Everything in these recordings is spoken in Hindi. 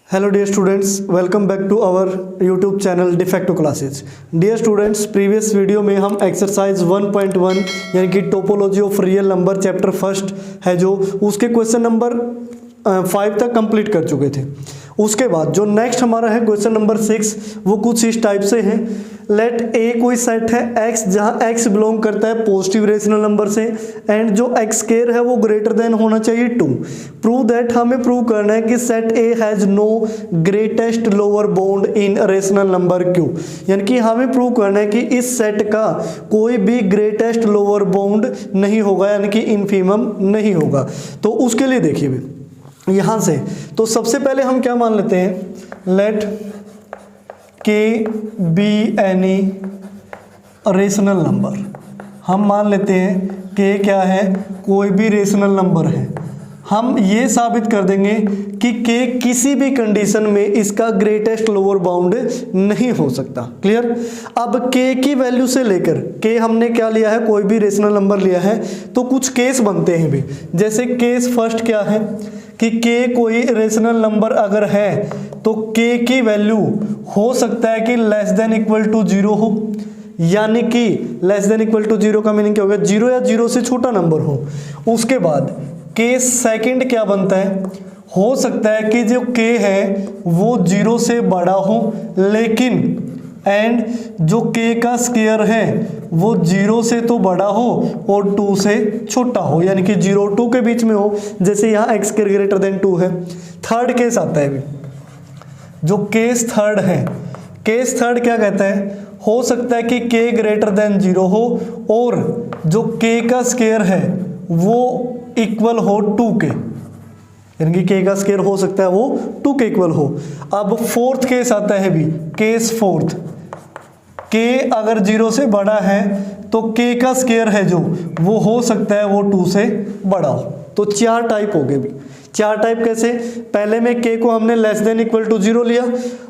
Hello dear students, welcome back to our YouTube channel De facto classes. Dear students, previous video में हम एक्सरसाइज 1.1 यानी कि topology of real number chapter first है जो उसके क्वेश्चन नंबर 5 तक कंप्लीट कर चुके थे। उसके बाद जो नेक्स्ट हमारा है क्वेश्चन नंबर 6 वो कुछ इस टाइप से है। लेट ए कोई सेट है x जहाँ x बिलोंग करता है पॉजिटिव रेशनल नंबर से एंड जो x स्क्वायर है वो ग्रेटर देन होना चाहिए 2। प्रूव दैट हमें प्रूव करना है कि set a has no greatest lower bound in rational number q, यानी कि हमें प्रूव करना है कि इस सेट का कोई भी ग्रेटेस्ट लोअर बाउंड नहीं होगा, यानी कि इनफीमम नहीं होगा। तो उसके लिए देखिए यहाँ से तो सबसे पहले हम क्या मान लेते हैं, लेट के बी एनी रेशनल नंबर। हम मान लेते हैं के क्या है, कोई भी रेशनल नंबर है। हम ये साबित कर देंगे कि के किसी भी कंडीशन में इसका ग्रेटेस्ट लोअर बाउंड नहीं हो सकता। क्लियर। अब के की वैल्यू से लेकर के हमने क्या लिया है, कोई भी रेशनल नंबर लिया है तो कुछ केस बनते हैं भी। जैसे केस फर्स्ट क्या है कि के कोई रेशनल नंबर अगर है तो के की वैल्यू हो सकता है कि लेस देन इक्वल टू 0 हो, यानी कि लेस देन इक्वल टू 0 का मीनिंग क्या होगा, 0 या 0 से छोटा नंबर हो। उसके बाद केस सेकंड क्या बनता है, हो सकता है कि जो के है वो 0 से बड़ा हो लेकिन एंड जो के का स्क्वायर है वो 0 से तो बड़ा हो और 2 से छोटा हो, यानी कि 0 और 2 के बीच में हो। जैसे यहाँ x स्क्वायर ग्रेटर देन 2 है। थर्ड केस आता है, जो केस थर्ड है, केस थर्ड क्या कहता है, हो सकता है कि k ग्रेटर देन 0 हो और जो k का स्क्वायर है वो इक्वल हो 2 के, यानी कि k का स्क्वायर हो सकता है वो 2 के इक्वल हो। अब फोर्थ केस आता है भी, केस फोर्थ, k अगर 0 से बड़ा है तो k का स्क्वायर है जो वो हो सकता है वो 2 से बड़ा हो। तो चार टाइप हो गए भी। चार टाइप कैसे, पहले में k को हमने लेस देन इक्वल टू 0 लिया,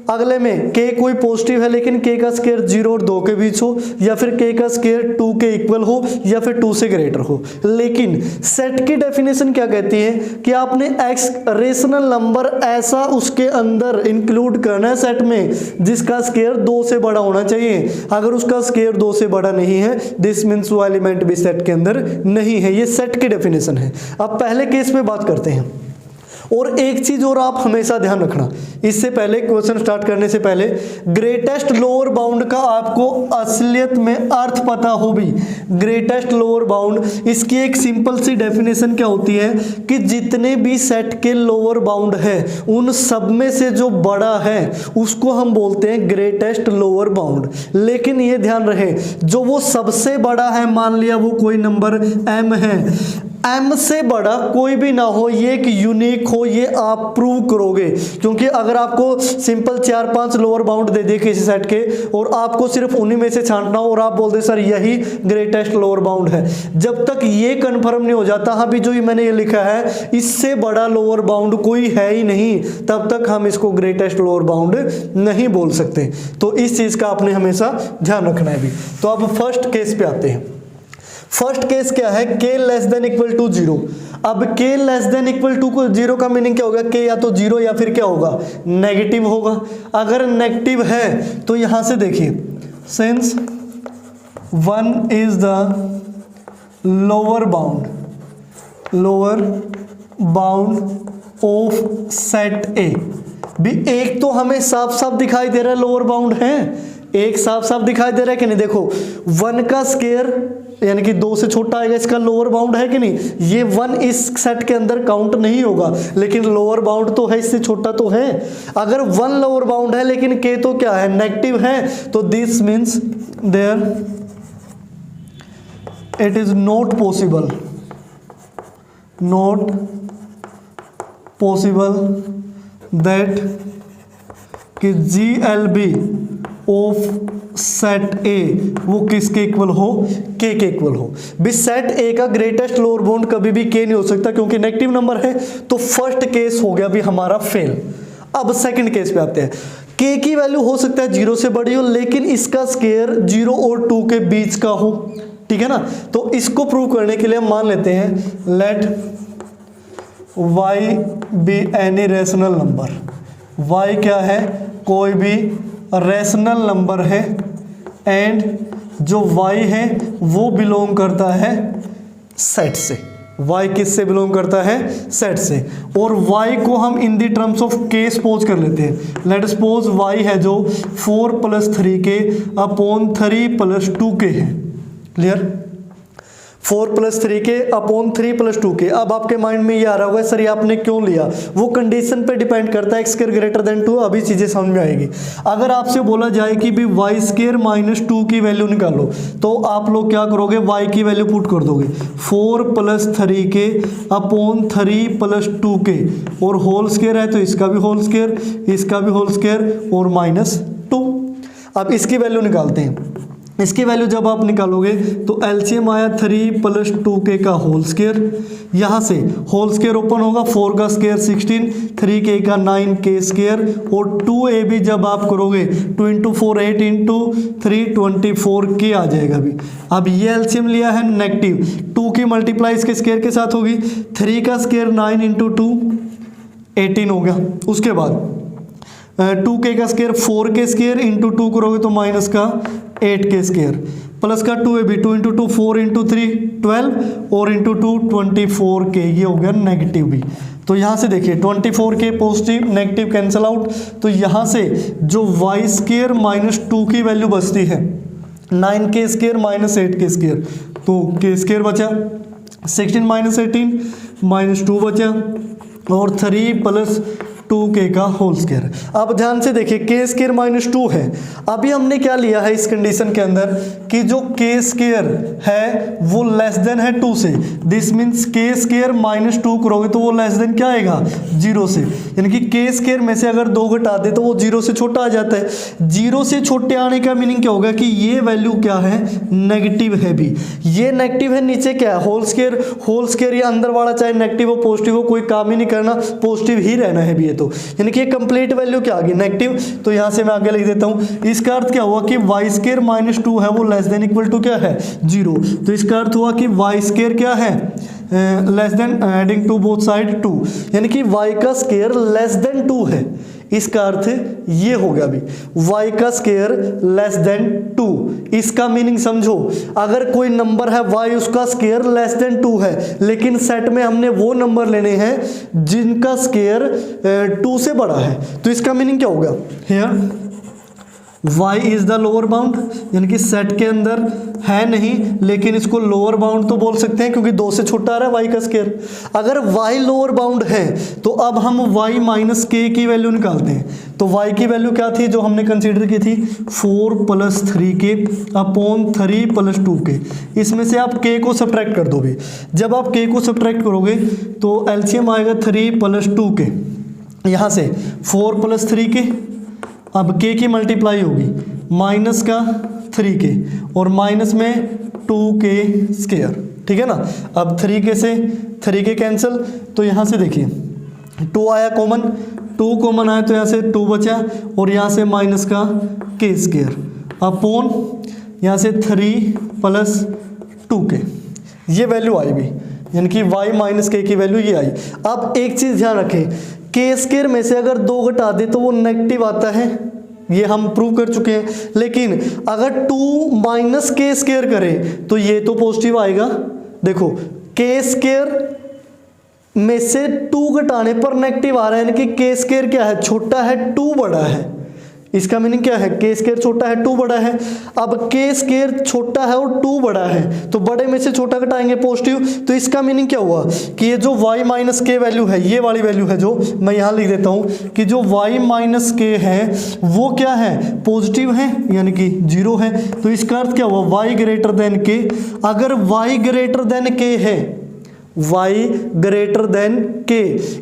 अगले में k कोई पॉजिटिव है लेकिन k का स्क्वायर 0 और 2 के बीच हो, या फिर k का स्क्वायर 2 के इक्वल हो, या फिर 2 से ग्रेटर हो। लेकिन सेट की डेफिनेशन क्या कहती है कि आपने x रेशनल नंबर ऐसा उसके अंदर इंक्लूड करना है सेट में जिसका स्क्वायर 2 से बड़ा होना चाहिए। अगर उसका स्क्वायर 2 से बड़ा नहीं है दिस मीन्स वो एलिमेंट भी सेट के अंदर नहीं है। ये सेट की डेफिनेशन है। अब पहले केस में बात करते हैं। और एक चीज और आप हमेशा ध्यान रखना, इससे पहले क्वेश्चन स्टार्ट करने से पहले ग्रेटेस्ट लोअर बाउंड का आपको असलियत में अर्थ पता हो भी। ग्रेटेस्ट लोअर बाउंड, इसकी एक सिंपल सी डेफिनेशन क्या होती है कि जितने भी सेट के लोअर बाउंड है उन सब में से जो बड़ा है उसको हम बोलते हैं ग्रेटेस्ट लोअर बाउंड। लेकिन ये ध्यान रहे जो वो सबसे बड़ा है, मान लिया वो कोई नंबर m है, m से बड़ा कोई भी ना हो, ये एक यूनिक हो, ये आप प्रूव करोगे। क्योंकि अगर आपको सिंपल 4-5 लोअर बाउंड दे दिए किसी सेट के और आपको सिर्फ उन्हीं में से छांटना हो और आप बोल दे सर यही ग्रेटेस्ट लोअर बाउंड है, जब तक ये कंफर्म नहीं हो जाता हाँ भी जो मैंने ये लिखा है इससे बड़ा लोअर बाउंड कोई है ही नहीं, तब तक हम इसको ग्रेटेस्ट लोअर बाउंड नहीं बोल सकते। तो इस चीज का आपने हमेशा ध्यान रखना है भी। तो अब फर्स्ट केस पे आते हैं। फर्स्ट केस क्या है, k less than equal to 0। अब k less than equal to 0 का मीनिंग क्या होगा, k या तो 0 या फिर क्या होगा, नेगेटिव होगा। अगर नेगेटिव है तो यहां से देखिए, since 1 is the lower bound of set ए। भी एक तो हमें साफ साफ दिखाई दे रहा है लोअर बाउंड है, एक साफ साफ दिखाई दे रहा है कि नहीं। देखो 1 का स्क्वायर यानी कि 2 से छोटा आएगा, इसका लोअर बाउंड है कि नहीं। ये 1 इस सेट के अंदर काउंट नहीं होगा लेकिन लोअर बाउंड तो है, इससे छोटा तो है। अगर 1 लोअर बाउंड है लेकिन k तो क्या है, नेगेटिव है, तो this means there it is not possible that कि GLB ऑफ सेट ए वो किसके इक्वल हो, k के इक्वल हो। भी सेट ए का ग्रेटेस्ट लोअर बाउंड कभी भी k नहीं हो सकता क्योंकि नेगेटिव नंबर है। तो फर्स्ट केस हो गया भी हमारा फेल। अब सेकंड केस पे आते हैं। k की वैल्यू हो सकता है 0 से बड़ी हो लेकिन इसका स्क्वायर 0 और 2 के बीच का हो, ठीक है ना। तो इसको प्रूव करने के लिए हम मान लेते हैं late y be any rational number, y क्या है, कोई भी रैशनल नंबर है एंड जो y है वो बिलोंग करता है सेट से। y किससे बिलोंग करता है, सेट से। और y को हम in the terms of k suppose कर लेते हैं। लेट सपोज y है जो 4 + 3k अपॉन 3 + 2k है। Clear, 4 + 3k upon 3 + 2k। अब आपके माइंड में ये आ रहा होगा सर ये आपने क्यों लिया, वो कंडीशन पे डिपेंड करता है, x² ग्रेटर देन 2, अभी चीज़ें समझ में आएगी। अगर आपसे बोला जाए कि भी y² - 2 की वैल्यू निकालो, तो आप लोग क्या करोगे, y की वैल्यू पुट कर दोगे 4 + 3k अपॉन 3 + 2k, और होल स्क्वायर है तो इसका भी होल स्क्वायर, इसका भी होल स्क्वायर और -2। अब इसकी वैल्यू निकालते हैं। इसकी वैल्यू जब आप निकालोगे तो एलसीएम आया 3 + 2k का होल स्क्वायर, यहाँ से होल स्क्वायर ओपन होगा, 4 का स्क्वायर 16, 3k का 9k स्क्वायर, और 2ab जब आप करोगे 2 × 4 8 × 3 24k आ जाएगा अभी। अब ये एलसीएम लिया है नेगेटिव, 2 की मल्टीप्लाई इसके स्क्वायर के साथ होगी, 3 का स्क्वायर 9 × 2 18 हो गया। उसके बाद 2k का स्क्वायर 4k स्क्वायर इंटू 2 करोगे तो माइनस का 8k स्क्वायर, प्लस का 2ab 2 × 2 4 × 3 12 और इंटू 2 24k, ये हो गया नेगेटिव भी। तो यहाँ से देखिए 24k positive negative cancel out, तो यहाँ से जो y² - 2 की वैल्यू बचती है 9k स्क्वायर - 8k स्क्वायर, तो k स्क्वायर बचा, 16 - 18 -2 बचा, और 3 + 2k का होल स्क्वायर। अब ध्यान से देखिए k² - 2 है। अभी हमने क्या लिया है इस कंडीशन के अंदर कि जो k² है वो लेस देन है 2 से, दिस मीन्स k² - 2 करोगे तो वो लेस देन क्या आएगा, 0 से, यानी कि k² में से अगर 2 घटा दे तो वो 0 से छोटा आ जाता है। 0 से छोटे आने का मीनिंग क्या होगा कि ये वैल्यू क्या है, नेगेटिव है भी, ये नेगेटिव है, नीचे क्या है होल स्क्वायर, ये अंदर वाला चाहे नेगेटिव हो पॉजिटिव हो कोई काम ही नहीं करना, पॉजिटिव ही रहना है भी ये, तो यानी कि कंप्लीट वैल्यू क्या आ गई, नेगेटिव। तो यहां से मैं आगे लिख देता हूं, इसका अर्थ क्या हुआ कि y² - 2 है वो लेस देन इक्वल टू क्या है, 0। तो इसका अर्थ हुआ कि y² क्या है, less than, adding to both side 2, यानी कि y का स्क्वायर लेस देन 2 है। इसका अर्थ ये हो गया अभी y का स्क्वायर लेस देन 2। इसका मीनिंग समझो, अगर कोई नंबर है y उसका स्क्वायर लेस देन 2 है, लेकिन सेट में हमने वो नंबर लेने हैं जिनका स्क्वायर 2 से बड़ा है, तो इसका मीनिंग क्या होगा, here y is the lower bound, यानी कि सेट के अंदर है नहीं लेकिन इसको लोअर बाउंड तो बोल सकते हैं क्योंकि 2 से छोटा आ रहा है y का स्क्वायर। अगर y लोअर बाउंड है तो अब हम y - k की वैल्यू निकालते हैं। तो y की वैल्यू क्या थी जो हमने कंसीडर की थी, 4 + 3k अपॉन 3 + 2k। इसमें से आप k को सब्ट्रैक्ट कर दोगे, जब आप k को सब्ट्रैक्ट करोगे तो एलसीएम आएगा 3 + 2k, यहाँ से 4 + 3k, अब k की मल्टीप्लाई होगी माइनस का 3k और माइनस में 2k स्क्वायर, ठीक है ना। अब 3k से 3k कैंसिल, तो यहाँ से देखिए 2 आया कॉमन, 2 कॉमन आया तो यहाँ से 2 बचा, और यहाँ से माइनस का k स्क्वायर अपॉन यहाँ से 3 + 2k, ये वैल्यू आई भी, यानी कि y - k की वैल्यू ये आई। अब एक चीज़ ध्यान रखें, k² में से अगर 2 घटा दे तो वो नेगेटिव आता है, ये हम प्रूव कर चुके हैं, लेकिन अगर 2 - k² करें तो ये तो पॉजिटिव आएगा। देखो k² में से 2 घटाने पर नेगेटिव आ रहा है, यानी कि k² क्या है, छोटा है 2 बड़ा है। इसका मीनिंग क्या है, k² छोटा है 2 बड़ा है। अब k² छोटा है और 2 बड़ा है, तो बड़े में से छोटा घटाएंगे पॉजिटिव, तो इसका मीनिंग क्या हुआ कि ये जो y - k वैल्यू है, ये वाली वैल्यू है जो मैं यहाँ लिख देता हूँ कि जो y - k है वो क्या है, पॉजिटिव है, यानी कि 0 है। तो इसका अर्थ क्या हुआ, y > k। अगर y > k है, y > k,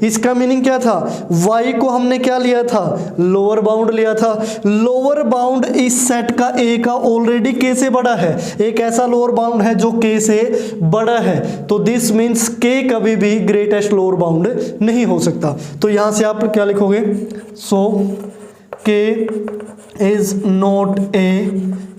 इसका मीनिंग क्या था, y को हमने क्या लिया था, लोअर बाउंड लिया था। लोअर बाउंड इस सेट का a का ऑलरेडी k से बड़ा है, एक ऐसा लोअर बाउंड है जो k से बड़ा है, तो दिस मीन्स k कभी भी ग्रेटेस्ट लोअर बाउंड नहीं हो सकता। तो यहां से आप क्या लिखोगे, सो k is not a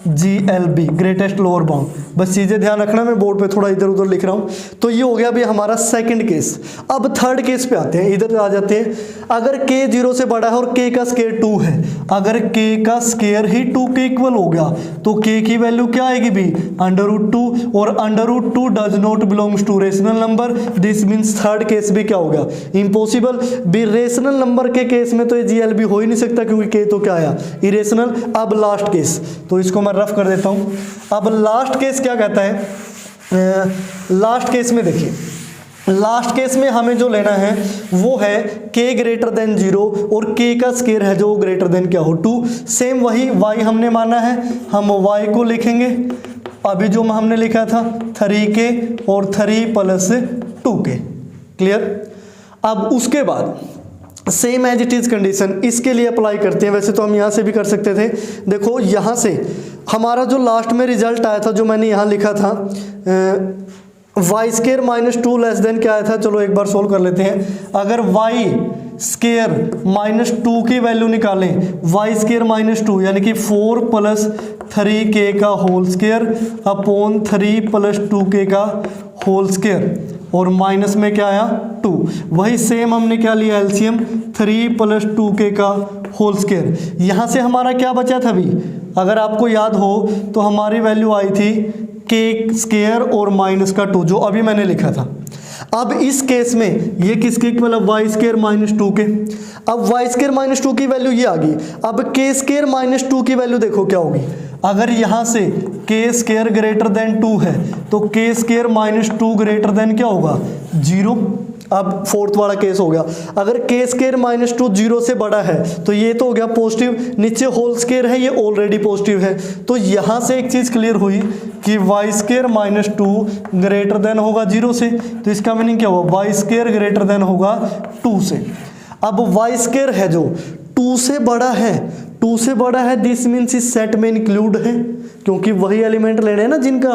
GLB, greatest lower bound. बस चीज़ें ध्यान रखना, मैं बोर्ड पे थोड़ा इधर उधर लिख रहा हूँ। तो ये हो गया अभी हमारा सेकंड केस। अब थर्ड केस पे आते हैं, इधर आ जाते हैं। अगर k 0 से बड़ा है और k का स्केयर 2 है, अगर k का स्केयर ही 2 के इक्वल हो गया तो k की वैल्यू क्या आएगी भी, √2, और √2 does not belongs to rational number. This means third case भी क्या हो गया, इम्पॉसिबल। भी रेशनल नंबर के केस में तो ये GLB हो ही नहीं सकता, क्योंकि k तो क्या आया, इरेशनल। अब लास्ट केस, तो इसको मैं रफ कर देता हूँ। अब लास्ट केस क्या कहता है, लास्ट केस में देखिए, लास्ट केस में हमें जो लेना है वो है k ग्रेटर देन 0 और k का स्केयर है जो ग्रेटर देन क्या हो, 2। सेम वही y हमने माना है, हम y को लिखेंगे अभी जो हमने लिखा था 3k और 3 + 2k। क्लियर। अब उसके बाद same as it is condition इसके लिए अप्लाई करते हैं। वैसे तो हम यहाँ से भी कर सकते थे। देखो यहाँ से हमारा जो लास्ट में रिजल्ट आया था, जो मैंने यहाँ लिखा था y² - 2 लेस देन क्या आया था, चलो एक बार सोल्व कर लेते हैं। अगर y² - 2 की वैल्यू निकालें, y² - 2 यानी कि 4 + 3k का होल स्क्वायर अपॉन 3 + 2k का होल स्क्वायर, और माइनस में क्या आया 2। वही सेम हमने क्या लिया एलसीएम, 3 + 2k का होल स्क्वायर। यहाँ से हमारा क्या बचा था भी, अगर आपको याद हो तो हमारी वैल्यू आई थी k² और -2 जो अभी मैंने लिखा था। अब इस केस में ये किसके इक्वल है, y² - 2k। अब y² - 2 की वैल्यू ये आ गई। अब k² - 2 की वैल्यू देखो क्या होगी, अगर यहाँ से k² ग्रेटर देन 2 है तो k² - 2 ग्रेटर देन क्या होगा, 0। अब फोर्थ वाला केस हो गया, अगर k² - 2 0 से बड़ा है तो ये तो हो गया पॉजिटिव, नीचे होल स्क्वायर है ये ऑलरेडी पॉजिटिव है। तो यहाँ से एक चीज़ क्लियर हुई कि y² - 2 ग्रेटर देन होगा 0 से, तो इसका मीनिंग क्या होगा, y² ग्रेटर देन होगा 2 से। अब y² है जो 2 से बड़ा है, 2 से बड़ा है, दिस मीन्स इस सेट में इंक्लूड है, क्योंकि वही एलिमेंट लेने हैं ना जिनका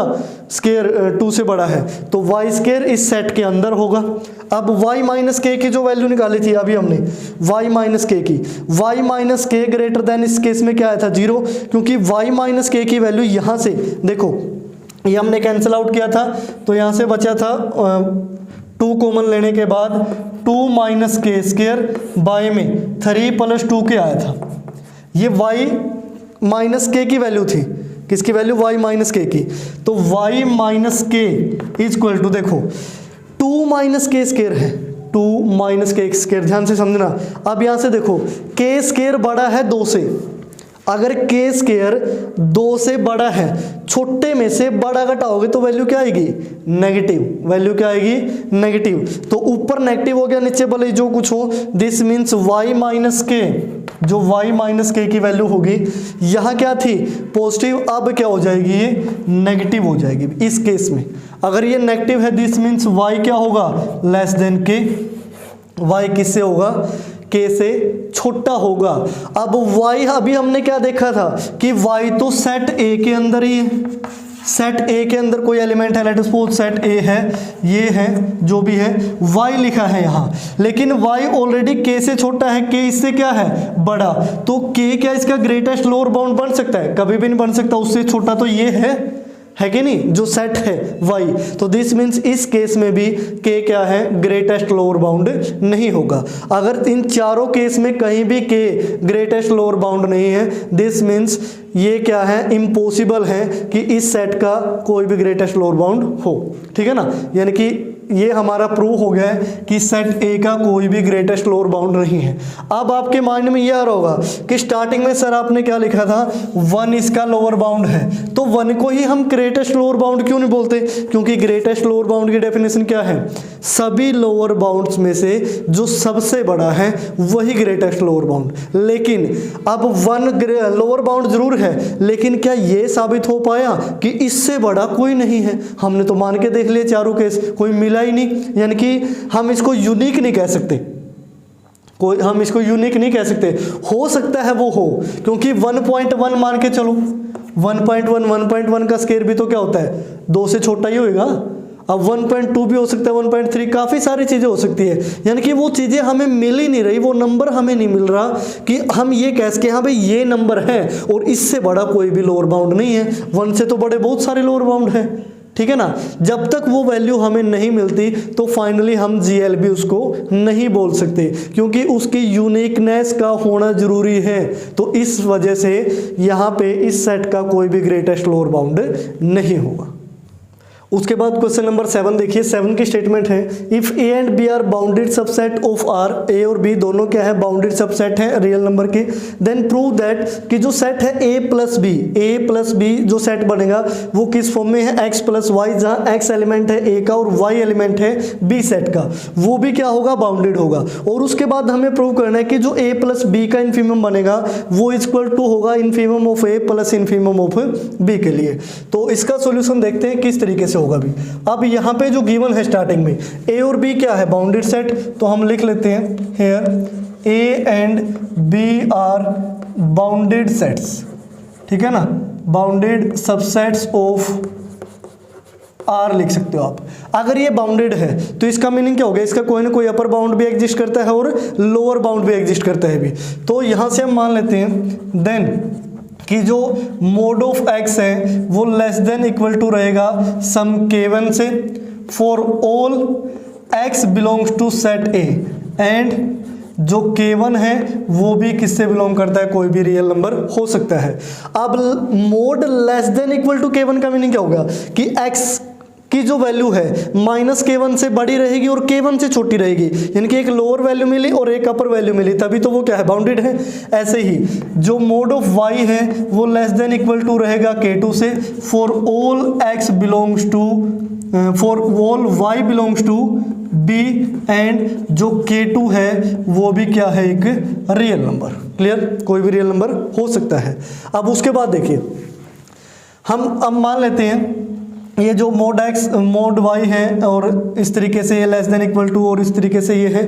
स्केयर 2 से बड़ा है, तो y² इस सेट के अंदर होगा। अब y - k की जो वैल्यू निकाली थी अभी हमने, y - k की, y - k ग्रेटर देन इस केस में क्या आया था 0, क्योंकि y - k की वैल्यू यहाँ से देखो ये हमने कैंसिल आउट किया था, तो यहाँ से बचा था 2 कॉमन लेने के बाद 2 - k² बाय में 3 + 2k आया था। ये y - k की वैल्यू थी, किसकी वैल्यू, y - k की। तो y - k इक्वल टू देखो 2 - k² है, 2 - k², ध्यान से समझना। अब यहाँ से देखो k² बड़ा है 2 से, अगर k² 2 से बड़ा है, छोटे में से बड़ा घटाओगे तो वैल्यू क्या आएगी, नेगेटिव। वैल्यू क्या आएगी, नेगेटिव। तो ऊपर नेगेटिव हो गया, नीचे भले जो कुछ हो, दिस मीन्स y - k, जो y - k की वैल्यू होगी यहाँ क्या थी, पॉजिटिव, अब क्या हो जाएगी, ये नेगेटिव हो जाएगी। इस केस में अगर ये नेगेटिव है, दिस मीन्स y क्या होगा, लेस देन k। y किससे होगा, k से छोटा होगा। अब y अभी हमने क्या देखा था कि y तो सेट A के अंदर ही है, सेट A के अंदर कोई एलिमेंट है, let us suppose set A है, ये है जो भी है, y लिखा है यहाँ, लेकिन y ऑलरेडी k से छोटा है, k इससे क्या है, बड़ा। तो k क्या इसका ग्रेटेस्ट लोअर बाउंड बन सकता है, कभी भी नहीं बन सकता, उससे छोटा तो ये है कि नहीं, जो सेट है y। तो दिस मीन्स इस केस में भी k क्या है, ग्रेटेस्ट लोअर बाउंड नहीं होगा। अगर इन चारों केस में कहीं भी k ग्रेटेस्ट लोअर बाउंड नहीं है, दिस मीन्स ये क्या है, इम्पॉसिबल है कि इस सेट का कोई भी ग्रेटेस्ट लोअर बाउंड हो। ठीक है ना, यानी कि ये हमारा प्रूव हो गया है कि सेट A का कोई भी ग्रेटेस्ट लोअर बाउंड नहीं है। अब आपके माइंड में ये आ रहा होगा कि स्टार्टिंग में सर आपने क्या लिखा था, 1 इसका लोअर बाउंड है, तो 1 को ही हम ग्रेटेस्ट लोअर बाउंड क्यों नहीं बोलते, क्योंकि ग्रेटेस्ट लोअर बाउंड की डेफिनेशन क्या है, सभी लोअर बाउंड्स में से जो सबसे बड़ा है वही ग्रेटेस्ट लोअर बाउंड। लेकिन अब 1 लोअर बाउंड जरूर है, लेकिन क्या ये साबित हो पाया कि इससे बड़ा कोई नहीं है। हमने तो मान के देख लिए चारों केस, कोई मिला ही नहीं, यानी कि हम इसको यूनिक नहीं कह सकते, कोई हम इसको यूनिक नहीं कह सकते। हो सकता है वो हो, क्योंकि 1.1 मान के चलो, 1.1 का स्केयर भी तो क्या होता है, 2 से छोटा ही होएगा। अब 1.2 भी हो सकता है, 1.3, काफ़ी सारी चीज़ें हो सकती है। यानी कि वो चीज़ें हमें मिल ही नहीं रही, वो नंबर हमें नहीं मिल रहा कि हम ये कह सके हाँ भाई ये नंबर है और इससे बड़ा कोई भी लोअर बाउंड नहीं है, 1 से तो बड़े बहुत सारे लोअर बाउंड हैं, ठीक है ना। जब तक वो वैल्यू हमें नहीं मिलती तो फाइनली हम GLB उसको नहीं बोल सकते, क्योंकि उसकी यूनिकनेस का होना जरूरी है। तो इस वजह से यहाँ पे इस सेट का कोई भी ग्रेटेस्ट लोअर बाउंड नहीं होगा। उसके बाद क्वेश्चन नंबर 7 देखिए, 7 की स्टेटमेंट है, if A and B are bounded subset of R, A और B दोनों क्या है, बाउंडेड सबसेट है रियल नंबर के, देन प्रूव दैट कि जो सेट है A प्लस B जो सेट बनेगा वो किस फॉर्म में है, X प्लस Y, जहाँ X एलिमेंट है A का और Y एलिमेंट है B सेट का, वो भी क्या होगा, बाउंडेड होगा। और उसके बाद हमें प्रूव करना है कि जो A प्लस B का इनफीमम बनेगा वो इक्वल टू होगा infimum of A plus infimum of B के लिए। तो इसका सॉल्यूशन देखते हैं किस तरीके से होगा भी। अब यहाँ पे जो गिवन है स्टार्टिंग में A और B क्या है, बाउंडेड सेट, तो हम लिख लेते हैं here A and B are bounded sets, ठीक है ना, बाउंडेड सबसेट्स ऑफ R लिख सकते हो आप। अगर ये बाउंडेड है तो इसका मीनिंग क्या हो गया, इसका कोई ना कोई अपर बाउंड भी एग्जिस्ट करता है और लोअर बाउंड भी एग्जिस्ट करता है भी। तो यहाँ से हम मान लेते हैं देन कि जो मोड ऑफ x है वो लेस देन इक्वल टू रहेगा सम k1 से for all x belongs to set A, and जो k1 है वो भी किससे बिलोंग करता है, कोई भी रियल नंबर हो सकता है। अब mod less than equal to k1 का मीनिंग क्या होगा कि x की जो वैल्यू है माइनस k1 से बड़ी रहेगी और k1 से छोटी रहेगी, यानी कि एक लोअर वैल्यू मिली और एक अपर वैल्यू मिली, तभी तो वो क्या है, बाउंडेड है। ऐसे ही जो मोड ऑफ y है वो लेस देन इक्वल टू रहेगा k2 से for all x belongs to for all y belongs to b, and जो k2 है वो भी क्या है, एक रियल नंबर। क्लियर, कोई भी रियल नंबर हो सकता है। अब उसके बाद देखिए हम अब मान लेते हैं ये जो मोड x मोड y है और इस तरीके से ये लेस देन इक्वल टू और इस तरीके से ये है।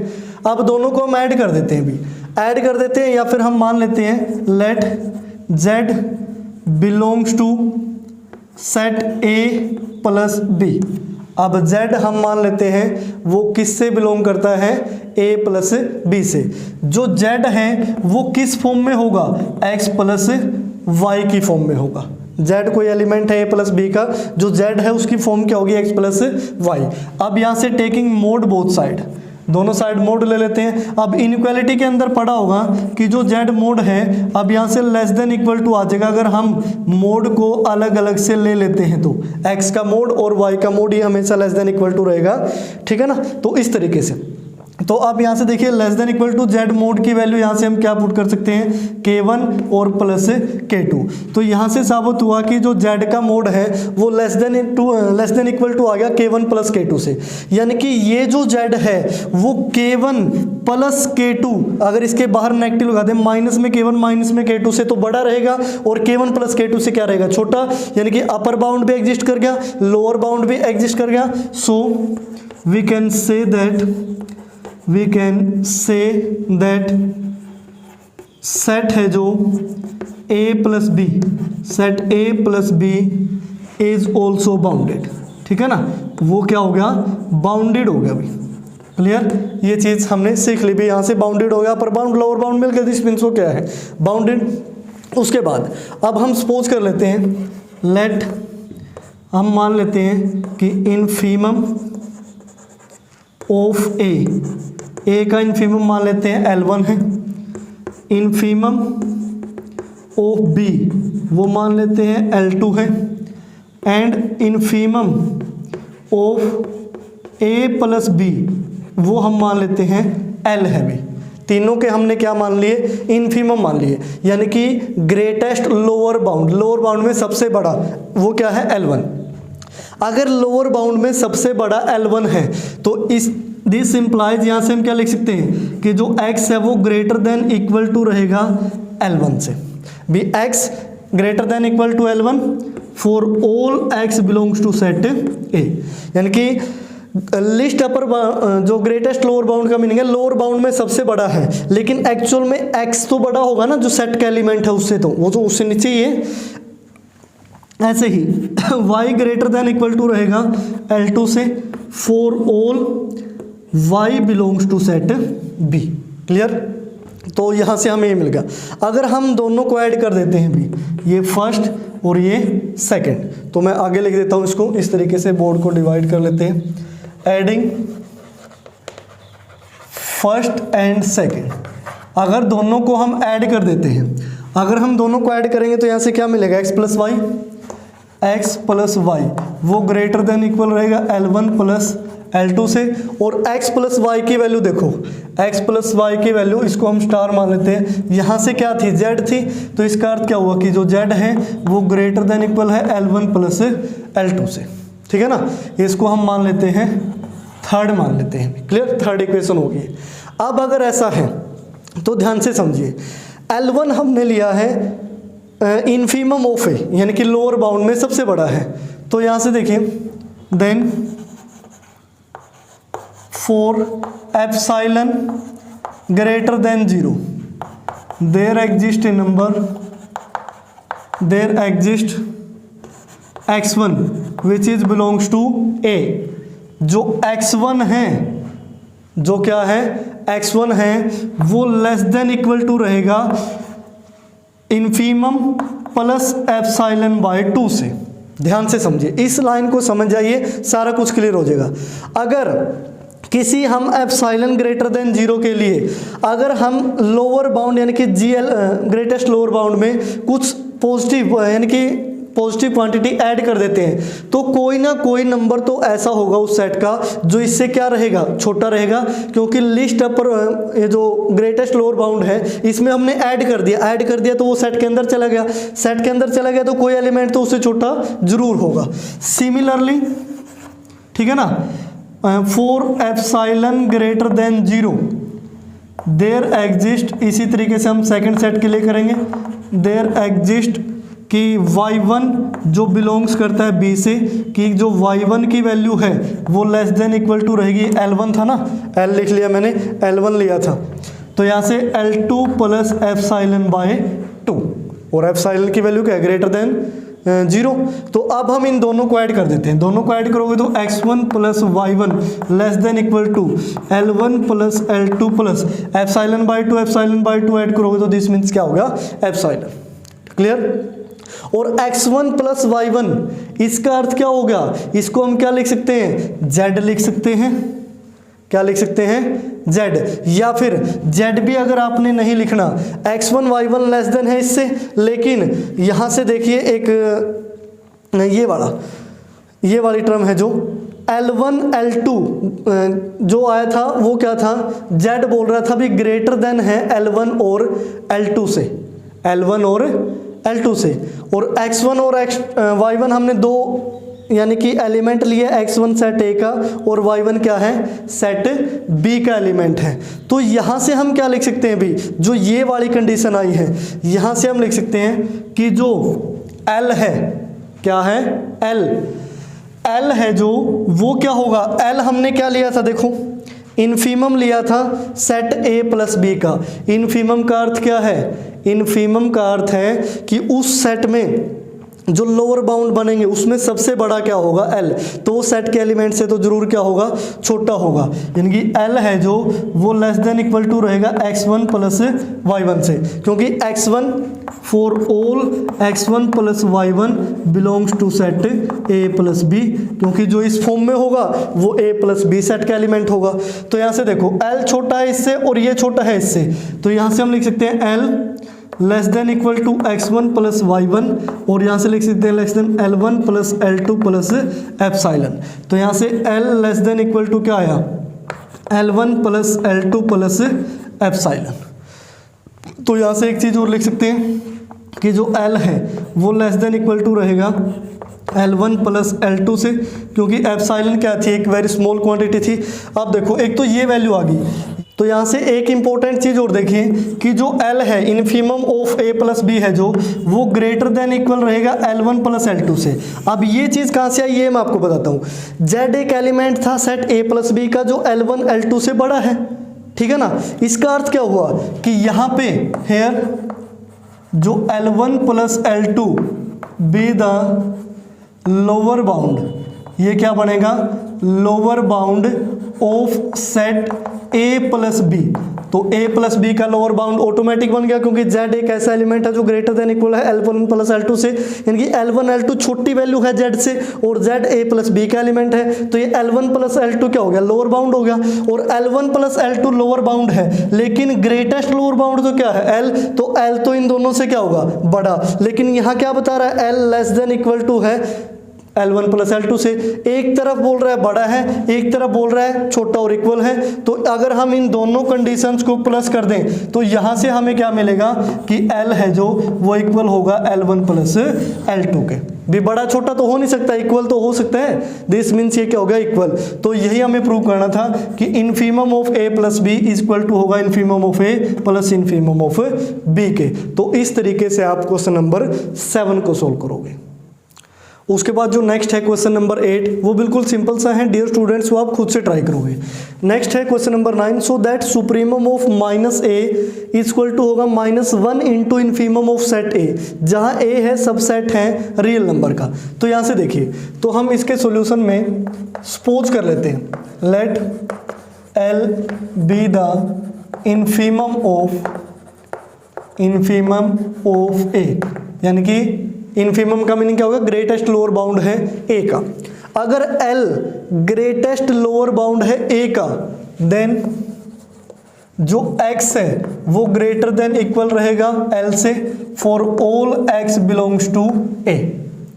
अब दोनों को हम ऐड कर देते हैं, भी ऐड कर देते हैं, या फिर हम मान लेते हैं let z belongs to set A plus B। अब z हम मान लेते हैं वो किससे बिलोंग करता है, A प्लस B से। जो z है वो किस फॉर्म में होगा, x प्लस y की फॉर्म में होगा। z कोई एलिमेंट है A प्लस B का, जो z है उसकी फॉर्म क्या होगी, x प्लस y। अब यहाँ से टेकिंग मोड बोथ साइड, दोनों साइड मोड ले लेते हैं। अब इनइक्वालिटी के अंदर पढ़ा होगा कि जो z मोड है अब यहाँ से लेस देन इक्वल टू आ जाएगा, अगर हम मोड को अलग अलग से ले लेते हैं तो x का मोड और y का मोड ये हमेशा लेस देन इक्वल टू रहेगा, ठीक है ना। तो इस तरीके से तो अब यहाँ से देखिए less than equal to z mod की वैल्यू यहाँ से हम क्या पुट कर सकते हैं, k1 और प्लस k2। तो यहाँ से साबित हुआ कि जो z का मोड है वो लेस देन इक्वल टू आ गया k1 प्लस k2 से, यानी कि ये जो z है वो k1 प्लस k2, अगर इसके बाहर नेगेटिव लगा दें माइनस में k1 माइनस में k2 से तो बड़ा रहेगा और k1 प्लस k2 से क्या रहेगा, छोटा, यानी कि अपर बाउंड भी एग्जिस्ट कर गया, लोअर बाउंड भी एग्जिस्ट कर गया। So we can say that set है जो A plus B, set A plus B is also bounded, ठीक है ना, वो क्या हो गया, बाउंडेड हो गया भाई। क्लियर, ये चीज़ हमने सीख ली भी, यहाँ से बाउंडेड हो गया, अपर बाउंड लोअर बाउंड मिल गया, दिस मीन्स वो क्या है, बाउंडेड। उसके बाद अब हम सपोज कर लेते हैं, लेट हम मान लेते हैं कि इनफीमम ऑफ A का इनफीमम मान लेते हैं L1 है, इनफीमम ऑफ B वो मान लेते हैं L2 है, and infimum of A plus B वो हम मान लेते हैं L है भी। तीनों के हमने क्या मान लिए, इनफीमम मान लिए, यानी कि ग्रेटेस्ट लोअर बाउंड में सबसे बड़ा वो क्या है, L1। अगर लोअर बाउंड में सबसे बड़ा L1 है तो दिस इम्प्लाइज, यहाँ से हम क्या लिख सकते हैं कि जो x है वो ग्रेटर देन इक्वल टू रहेगा L1 से भी, x greater than equal to L1 for all x belongs to set A, यानी कि लिस्ट अपर जो ग्रेटेस्ट लोअर बाउंड का मीनिंग है लोअर बाउंड में सबसे बड़ा है, लेकिन एक्चुअल में x तो बड़ा होगा ना जो सेट का एलिमेंट है उससे, तो वो जो उससे नीचे ही है, ऐसे ही y greater than equal to रहेगा L2 से for all y belongs to set B। Clear? तो यहाँ से हमें ये मिल गया। अगर हम दोनों को ऐड कर देते हैं भी, ये फर्स्ट और ये सेकंड, तो मैं आगे लिख देता हूँ इसको इस तरीके से, बोर्ड को डिवाइड कर लेते हैं। एडिंग फर्स्ट एंड सेकंड, अगर दोनों को हम ऐड कर देते हैं, अगर हम दोनों को ऐड करेंगे तो यहाँ से क्या मिलेगा, x plus y, x plus y वो ग्रेटर देन इक्वल रहेगा L1 प्लस L2 से। और x प्लस वाई की वैल्यू देखो, x प्लस वाई की वैल्यू इसको हम स्टार मान लेते हैं, यहाँ से क्या थी, z थी, तो इसका अर्थ क्या हुआ कि जो z है वो ग्रेटर देन इक्वल है L1 प्लस L2 से। ठीक है ना, इसको हम मान लेते हैं थर्ड मान लेते हैं। क्लियर? थर्ड इक्वेशन होगी। अब अगर ऐसा है तो ध्यान से समझिए, L1 हमने लिया है इन्फीमम ऑफ ए, यानी कि लोअर बाउंड में सबसे बड़ा है। तो यहाँ से देखिए, then for epsilon greater than 0 there exist a number, there exist x1 which is belongs to a। जो x1 है, जो क्या है, x1 है, वो लेस देन इक्वल टू रहेगा इन्फीमम प्लस एप्सिलॉन बाय 2 से। ध्यान से समझिए, इस लाइन को समझ जाइए, सारा कुछ क्लियर हो जाएगा। अगर किसी हम एप्सिलॉन ग्रेटर देन 0 के लिए अगर हम लोअर बाउंड यानी कि GL ग्रेटेस्ट लोअर बाउंड में कुछ पॉजिटिव यानी कि पॉजिटिव क्वांटिटी ऐड कर देते हैं, तो कोई ना कोई नंबर तो ऐसा होगा उस सेट का जो इससे क्या रहेगा, छोटा रहेगा, क्योंकि लिस्ट अपर ये जो ग्रेटेस्ट लोअर बाउंड है इसमें हमने ऐड कर दिया तो वो सेट के अंदर चला गया, सेट के अंदर चला गया तो कोई एलिमेंट तो उससे छोटा जरूर होगा। सिमिलरली, ठीक है ना, for epsilon greater than 0 there exist, इसी तरीके से हम सेकंड सेट के लिए करेंगे, देयर एग्जिस्ट कि y1 जो बिलोंग्स करता है b से, कि जो y1 की वैल्यू है वो लेस देन इक्वल टू रहेगी, L1 था ना, L लिख लिया मैंने, L1 लिया था, तो यहाँ से L2 प्लस एप्सिलॉन बाय 2, और एप्सिलॉन की वैल्यू क्या है, ग्रेटर देन 0। तो अब हम इन दोनों को ऐड कर देते हैं, दोनों को ऐड करोगे तो x1 plus y1 less than equal to L1 plus L2 plus epsilon by 2 add करोगे तो दिस मीन्स क्या हो गया, एप्सिलॉन। क्लियर? और x1 प्लस y1 इसका अर्थ क्या होगा, इसको हम क्या लिख सकते हैं, z लिख सकते हैं, क्या लिख सकते हैं, z। या फिर z भी अगर आपने नहीं लिखना, x1 y1 लेस देन है इससे, लेकिन यहां से देखिए एक ये वाली टर्म है जो L1 L2 जो आया था वो क्या था, z बोल रहा था भी ग्रेटर देन है L1 और L2 से, L1 और L2 से। और x1 और y1 हमने दो यानी कि एलिमेंट लिए, x1 सेट A का और y1 क्या है, सेट B का एलिमेंट है। तो यहाँ से हम क्या लिख सकते हैं भी, जो ये वाली कंडीशन आई है, यहाँ से हम लिख सकते हैं कि जो L है, क्या है, L है जो, वो क्या होगा, L हमने क्या लिया था, देखो इन्फीमम लिया था सेट A प्लस B का। इन्फीमम का अर्थ क्या है, इन्फीमम का अर्थ है कि उस सेट में जो लोअर बाउंड बनेंगे उसमें सबसे बड़ा क्या होगा, L, तो वो सेट के एलिमेंट से तो जरूर क्या होगा, छोटा होगा, यानी कि L है जो वो लेस देन इक्वल टू रहेगा x1 प्लस y1 से, क्योंकि x1 for all x1 plus y1 belongs to set A plus B, क्योंकि जो इस फॉर्म में होगा वो A प्लस B सेट का एलिमेंट होगा। तो यहाँ से देखो L छोटा है इससे और ये छोटा है इससे, तो यहाँ से हम लिख सकते हैं L less than equal to x1 plus y1, और यहाँ से लिख सकते हैं less than L1 plus L2 plus epsilon. तो यहाँ से L less than equal to क्या आया, L1 plus L2 plus epsilon. तो यहाँ से एक चीज़ और लिख सकते हैं कि जो L है वो लेस देन इक्वल टू रहेगा L1 प्लस L2 से, क्योंकि एप्सिलॉन क्या थी, एक वेरी स्मॉल क्वांटिटी थी। अब देखो एक तो ये वैल्यू आ गई, तो यहाँ से एक इंपॉर्टेंट चीज़ और देखिए कि जो L है infimum of A plus B है जो, वो ग्रेटर देन इक्वल रहेगा L1 प्लस L2 से। अब ये चीज़ कहाँ से आई ये मैं आपको बताता हूँ। Z एक एलिमेंट था सेट A प्लस B का जो L1 L2 से बड़ा है, ठीक है ना। इसका अर्थ क्या हुआ कि यहाँ पे हेयर जो L1 plus L2 be the lower bound, ये क्या बनेगा, lower bound of set a plus b. तो ए प्लस बी का लोअर बाउंड ऑटोमेटिक बन गया, क्योंकि जेड एक ऐसा एलिमेंट है जो ग्रेटर देन इक्वल है L1 प्लस L2 से, यानी कि L1 L2 छोटी वैल्यू है जेड से, और जेड ए प्लस बी का एलिमेंट है, तो ये L1 प्लस L2 क्या हो गया, लोअर बाउंड हो गया। और L1 plus L2 lower bound है, लेकिन ग्रेटेस्ट लोअर बाउंड तो क्या है, L, तो L तो इन दोनों से क्या होगा, बड़ा, लेकिन यहाँ क्या बता रहा है, L less than equal to है L1 प्लस L2 से। एक तरफ बोल रहा है बड़ा है, एक तरफ बोल रहा है छोटा और इक्वल है, तो अगर हम इन दोनों कंडीशंस को प्लस कर दें तो यहाँ से हमें क्या मिलेगा कि L है जो वो इक्वल होगा L1 प्लस L2 के। भी बड़ा छोटा तो हो नहीं सकता, इक्वल तो हो सकता है, दिस मीन्स ये क्या होगा, इक्वल। तो यही हमें प्रूव करना था कि infimum of A plus B is equal to होगा infimum of A plus infimum of B के। तो इस तरीके से आप क्वेश्चन नंबर 7 को सोल्व करोगे। उसके बाद जो नेक्स्ट है क्वेश्चन नंबर 8, वो बिल्कुल सिंपल सा है डियर स्टूडेंट्स, वो आप खुद से ट्राई करोगे। नेक्स्ट है question number 9, so that supremum of minus a equal to होगा -1 into infimum of set a, जहाँ ए है सबसेट है रियल नंबर का। तो यहाँ से देखिए, तो हम इसके सॉल्यूशन में सपोज कर लेते हैं, let L be the infimum of A, यानी कि इनफीमम का मीनिंग क्या होगा, ग्रेटेस्ट लोअर बाउंड है ए का। अगर L ग्रेटेस्ट लोअर बाउंड है ए का, देन जो x है वो ग्रेटर देन इक्वल रहेगा L से for all x belongs to A.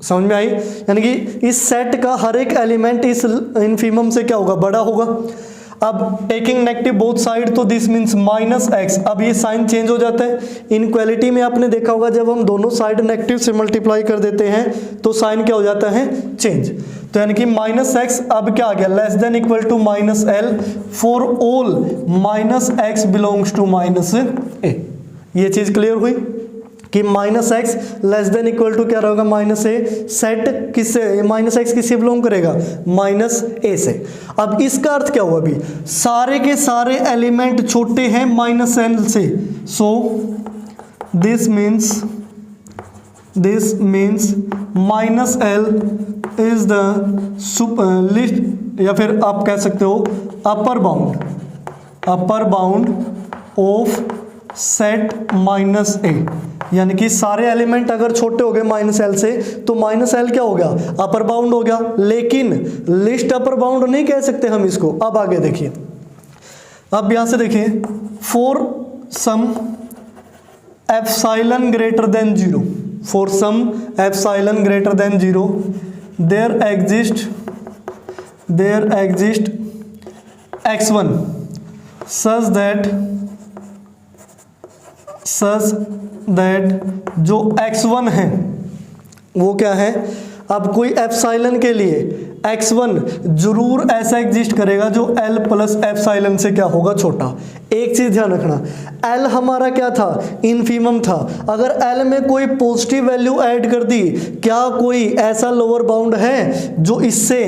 समझ में आई, यानी कि इस सेट का हर एक एलिमेंट इस इनफीमम से क्या होगा, बड़ा होगा। अब टेकिंग नेगेटिव बोथ साइड, तो दिस मीन्स -x। अब ये साइन चेंज हो जाता है। इनक्वालिटी में आपने देखा होगा जब हम दोनों साइड नेगेटिव से मल्टीप्लाई कर देते हैं तो साइन क्या हो जाता है, चेंज। तो यानी कि -x अब क्या आ गया, less than equal to -L for all -x belongs to -a। ये चीज क्लियर हुई कि -x less than equal to क्या रहेगा, -a। सेट किससे, -x किससे बिलोंग करेगा, -a से। अब इसका अर्थ क्या हुआ, अभी सारे के सारे एलिमेंट छोटे हैं -l से, so this means -l is the list, या फिर आप कह सकते हो upper bound of set -a, यानी कि सारे एलिमेंट अगर छोटे हो गए -l से तो -l क्या हो गया, अपर बाउंड हो गया। लेकिन लिस्ट अपर बाउंड नहीं कह सकते हम इसको। अब आगे देखिए, अब यहां से देखिए, for some epsilon greater than 0, for some epsilon greater than 0 there exist x1 such that जो x1 है वो क्या है, अब कोई एप्सिलॉन के लिए x1 जरूर ऐसा एग्जिस्ट करेगा जो L प्लस एप्सिलॉन से क्या होगा, छोटा। एक चीज ध्यान रखना, L हमारा क्या था, इनफीमम था। अगर L में कोई पॉजिटिव वैल्यू ऐड कर दी, क्या कोई ऐसा लोअर बाउंड है जो इससे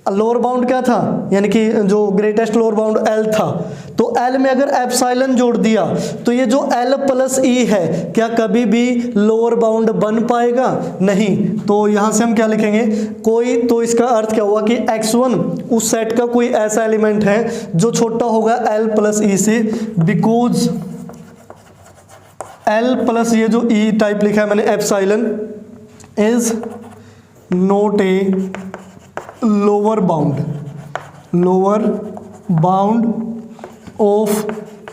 लोअर बाउंड क्या था, यानी कि जो ग्रेटेस्ट लोअर बाउंड L था, तो L में अगर एप्सिलॉन जोड़ दिया तो ये जो L प्लस E है क्या कभी भी लोअर बाउंड बन पाएगा, नहीं। तो यहां से हम क्या लिखेंगे, कोई, तो इसका अर्थ क्या हुआ कि x1 उस सेट का कोई ऐसा एलिमेंट है जो छोटा होगा L प्लस E से, बिकॉज L प्लस ये जो E टाइप लिखा है मैंने epsilon is not a lower bound of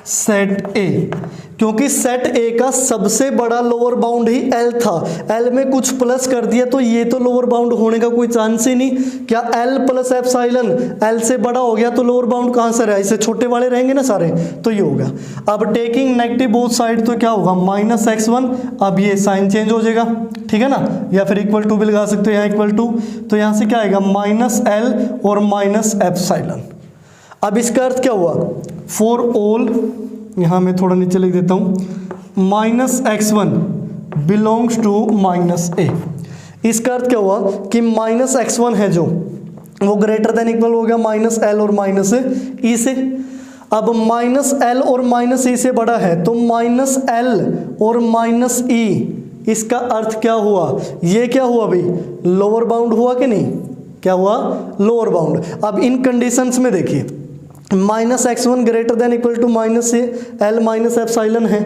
set ए, क्योंकि सेट ए का सबसे बड़ा लोअर बाउंड ही L था। L में कुछ प्लस कर दिया तो ये तो लोअर बाउंड होने का कोई चांस ही नहीं। क्या L प्लस एप्सिलॉन L से बड़ा हो गया तो लोअर बाउंड कहाँ से रहा, इससे छोटे वाले रहेंगे ना सारे, तो ये होगा। अब टेकिंग नेगेटिव बोथ साइड, तो क्या होगा -x1, अब ये साइन चेंज हो जाएगा, ठीक है ना, या फिर इक्वल टू भी लगा सकते हो यहाँ इक्वल टू, तो यहाँ से क्या आएगा -L और -एप्सिलॉन। अब इसका अर्थ क्या हुआ, फॉर ऑल, यहाँ मैं थोड़ा नीचे लिख देता हूँ, -x1 बिलोंग्स टू -a। इसका अर्थ क्या हुआ कि -x1 है जो वो ग्रेटर देन इक्वल हो गया -L और -e से। अब -L और -e से बड़ा है तो -L और -e इसका अर्थ क्या हुआ, ये क्या हुआ भाई, लोअर बाउंड हुआ कि नहीं, क्या हुआ, लोअर बाउंड। अब इन कंडीशंस में देखिए -x1 greater than equal to -L minus epsilon है।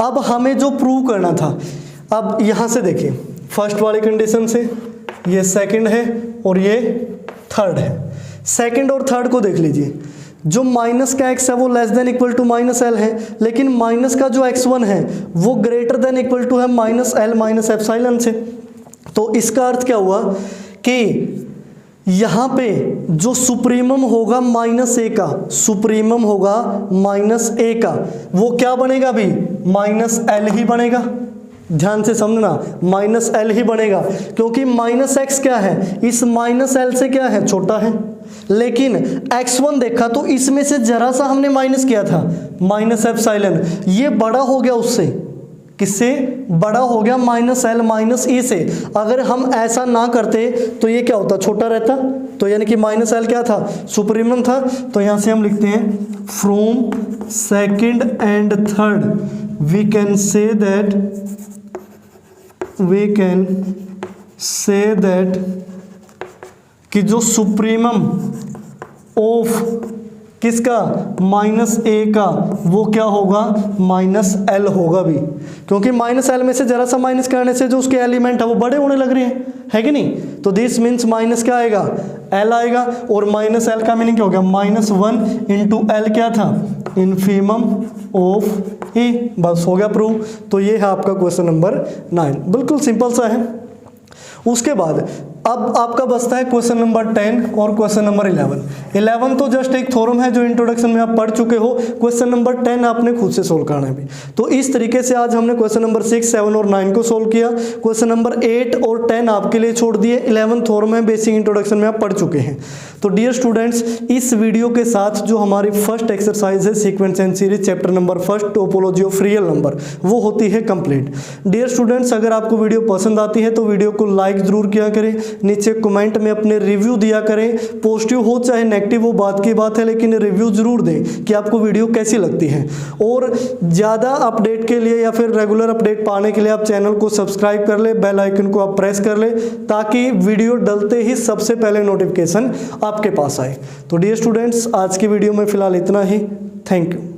अब हमें जो प्रूव करना था, अब यहाँ से देखिए फर्स्ट वाली कंडीशन से, ये सेकंड है और ये थर्ड है। सेकंड और थर्ड को देख लीजिए, जो माइनस का x है वो less than equal to -L है, लेकिन माइनस का जो x1 है वो ग्रेटर देन इक्वल टू है -L माइनस एप्सिलॉन से। तो इसका अर्थ क्या हुआ कि यहाँ पे जो सुप्रीमम होगा -a का, सुप्रीमम होगा -a का, वो क्या बनेगा भी, -L ही बनेगा। ध्यान से समझना, -L ही बनेगा, क्योंकि -x क्या है, इस -L से क्या है, छोटा है। लेकिन x1 देखा तो इसमें से जरा सा हमने माइनस किया था, माइनस एप्सिलॉन, ये बड़ा हो गया उससे, किससे, बड़ा हो गया -L माइनस e से। अगर हम ऐसा ना करते तो ये क्या होता, छोटा रहता। तो यानी कि -L क्या था, सुप्रीमम था। तो यहाँ से हम लिखते हैं from second and third we can say that कि जो सुप्रीमम ऑफ किसका, -a का, वो क्या होगा, -L होगा भी, क्योंकि -L में से जरा सा माइनस करने से जो उसके एलिमेंट है वो बड़े होने लग रहे हैं, है कि नहीं। तो दिस मीन्स माइनस क्या आएगा, L आएगा, और -L का मीनिंग क्या हो गया, -1 इंटू L क्या था, इन्फीमम ऑफ ए। बस हो गया प्रूव। तो ये है आपका क्वेश्चन नंबर 9, बिल्कुल सिंपल सा है। उसके बाद अब आपका बचता है क्वेश्चन नंबर 10 और क्वेश्चन नंबर 11 तो जस्ट एक थ्योरम है जो इंट्रोडक्शन में आप पढ़ चुके हो। क्वेश्चन नंबर 10 आपने खुद से सोल्व करना है भी। तो इस तरीके से आज हमने क्वेश्चन नंबर 6, 7 और 9 को सोल्व किया। क्वेश्चन नंबर 8 और 10 आपके लिए छोड़ दिए। 11 थ्योरम है, बेसिक इंट्रोडक्शन में आप पढ़ चुके हैं। तो डियर स्टूडेंट्स, इस वीडियो के साथ जो हमारी फर्स्ट एक्सरसाइज है sequence and series chapter number 1 topology of real number, वो होती है कंप्लीट। डियर स्टूडेंट्स, अगर आपको वीडियो पसंद आती है तो वीडियो को लाइक जरूर किया करें, नीचे कमेंट में अपने रिव्यू दिया करें। पॉजिटिव हो चाहे नेगेटिव वो बात की बात है, लेकिन रिव्यू जरूर दें कि आपको वीडियो कैसी लगती है। और ज़्यादा अपडेट के लिए या फिर रेगुलर अपडेट पाने के लिए आप चैनल को सब्सक्राइब कर ले, बेल आइकन को आप प्रेस कर ले, ताकि वीडियो डलते ही सबसे पहले नोटिफिकेशन आपके पास आए। तो डियर स्टूडेंट्स, आज की वीडियो में फिलहाल इतना ही। Thank you.